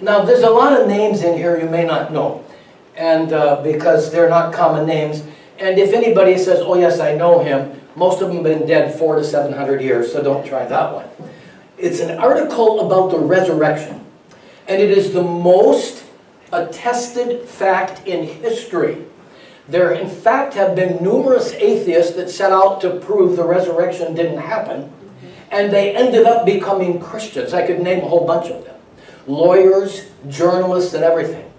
Now, there's a lot of names in here you may not know, and because they're not common names. And if anybody says, oh yes, I know him, most of them have been dead 400 to 700 years, so don't try that one. It's an article about the resurrection, and it is the most attested fact in history. There, in fact, have been numerous atheists that set out to prove the resurrection didn't happen, and they ended up becoming Christians. I could name a whole bunch of them. Lawyers, journalists, and everything.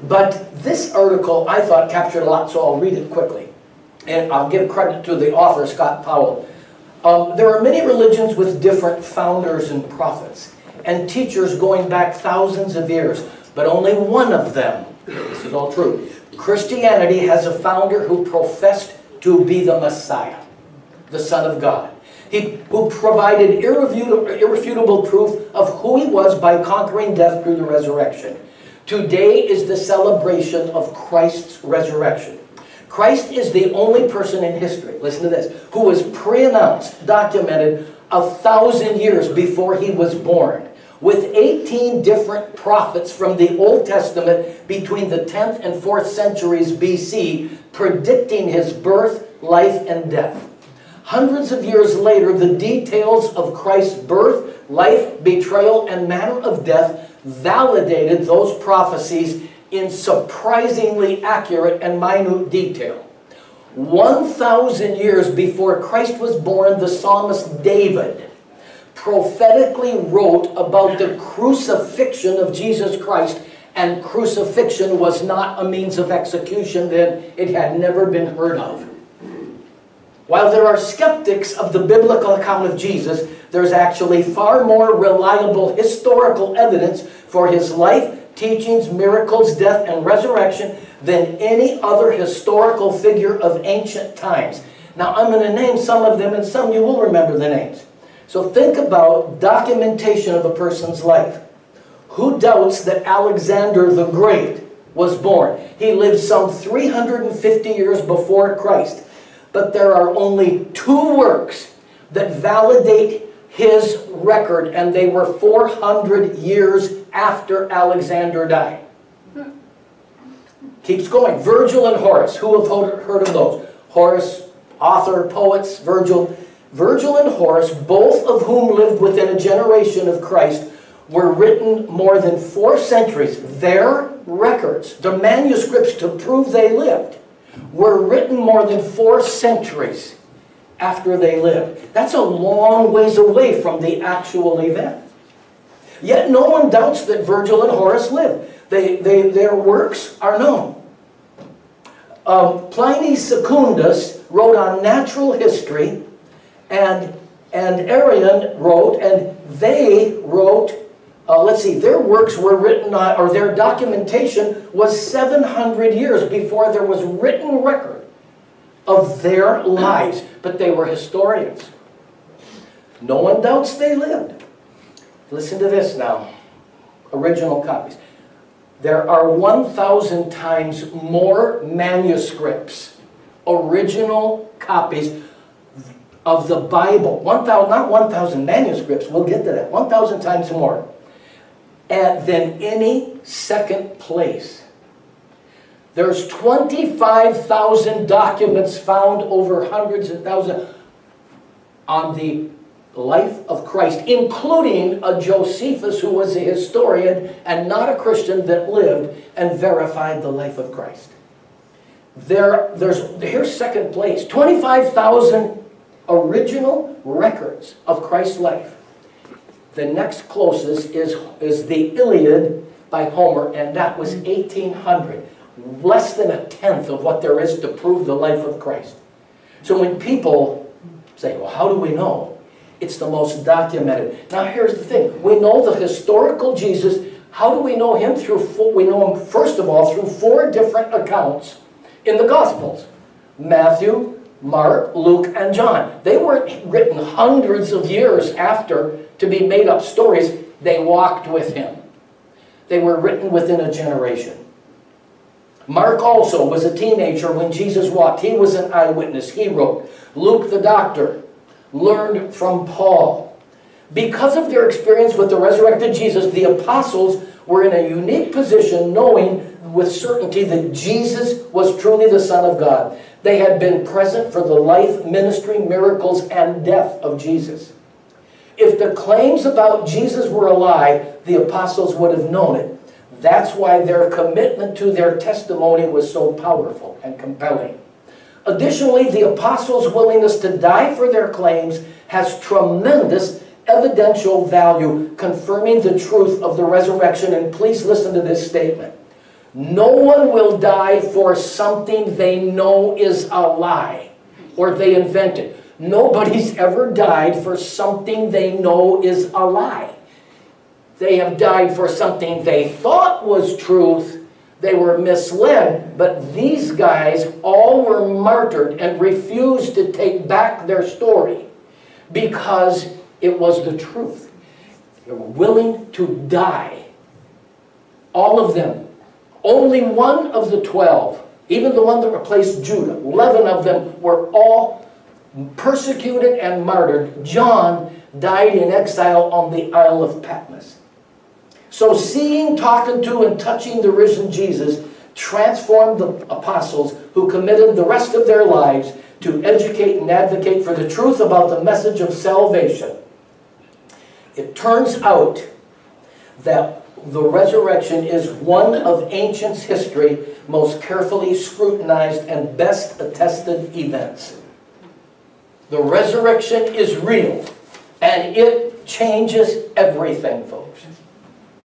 But this article, I thought, captured a lot, so I'll read it quickly. And I'll give credit to the author, Scott Powell. There are many religions with different founders and prophets, and teachers going back thousands of years, but only one of them, this is all true, Christianity has a founder who professed to be the Messiah, the Son of God. Who provided irrefutable proof of who he was by conquering death through the resurrection. Today is the celebration of Christ's resurrection. Christ is the only person in history, listen to this, who was pre-announced, documented 1,000 years before he was born, with 18 different prophets from the Old Testament between the 10th and 4th centuries BC, predicting his birth, life, and death. Hundreds of years later, the details of Christ's birth, life, betrayal, and manner of death validated those prophecies in surprisingly accurate and minute detail. 1,000 years before Christ was born, the psalmist David prophetically wrote about the crucifixion of Jesus Christ, and crucifixion was not a means of execution then. It had never been heard of. While there are skeptics of the biblical account of Jesus, there's actually far more reliable historical evidence for his life, teachings, miracles, death, and resurrection than any other historical figure of ancient times. Now, I'm going to name some of them, and some you will remember the names. So think about documentation of a person's life. Who doubts that Alexander the Great was born? He lived some 350 years before Christ. But there are only 2 works that validate his record, and they were 400 years after Alexander died. Keeps going. Virgil and Horace. Who have heard of those? Horace, author, poets, Virgil. Virgil and Horace, both of whom lived within a generation of Christ, were written more than 4 centuries. Their records, the manuscripts to prove they lived, were written more than 4 centuries after they lived. That's a long ways away from the actual event. Yet no one doubts that Virgil and Horace lived. Their works are known. Pliny Secundus wrote on natural history, and Arrian wrote, and they wrote, let's see, their works were written on, or their documentation was 700 years before there was written record of their lives. But they were historians. No one doubts they lived. Listen to this now. Original copies. There are 1,000 times more manuscripts, original copies of the Bible. 1,000, not 1,000 manuscripts, we'll get to that. 1,000 times more than any second place. There's 25,000 documents found over hundreds of thousands on the life of Christ, including a Josephus who was a historian and not a Christian that lived and verified the life of Christ. Here's second place. 25,000 original records of Christ's life. The next closest is the Iliad by Homer, and that was 1800. Less than a tenth of what there is to prove the life of Christ. So when people say, well, how do we know? It's the most documented. Now here's the thing. We know the historical Jesus. How do we know him? We know him, first of all, through 4 different accounts in the Gospels. Matthew, Mark, Luke, and John. They weren't written hundreds of years after to be made up stories. They walked with him. They were written within a generation. Mark also was a teenager when Jesus walked. He was an eyewitness. He wrote. Luke the doctor learned from Paul. Because of their experience with the resurrected Jesus, the apostles were in a unique position knowing with certainty that Jesus was truly the Son of God. They had been present for the life, ministry, miracles, and death of Jesus. If the claims about Jesus were a lie, the apostles would have known it. That's why their commitment to their testimony was so powerful and compelling. Additionally, the apostles' willingness to die for their claims has tremendous evidential value, confirming the truth of the resurrection. And please listen to this statement. No one will die for something they know is a lie or they invented. Nobody's ever died for something they know is a lie. They have died for something they thought was truth. They were misled, but these guys all were martyred and refused to take back their story because it was the truth. They were willing to die. All of them. Only one of the 12, even the one that replaced Judah, 11 of them were all persecuted and martyred. John died in exile on the Isle of Patmos. So seeing, talking to, and touching the risen Jesus transformed the apostles who committed the rest of their lives to educate and advocate for the truth about the message of salvation. It turns out that the resurrection is one of ancient history's most carefully scrutinized and best attested events. The resurrection is real, and it changes everything, folks.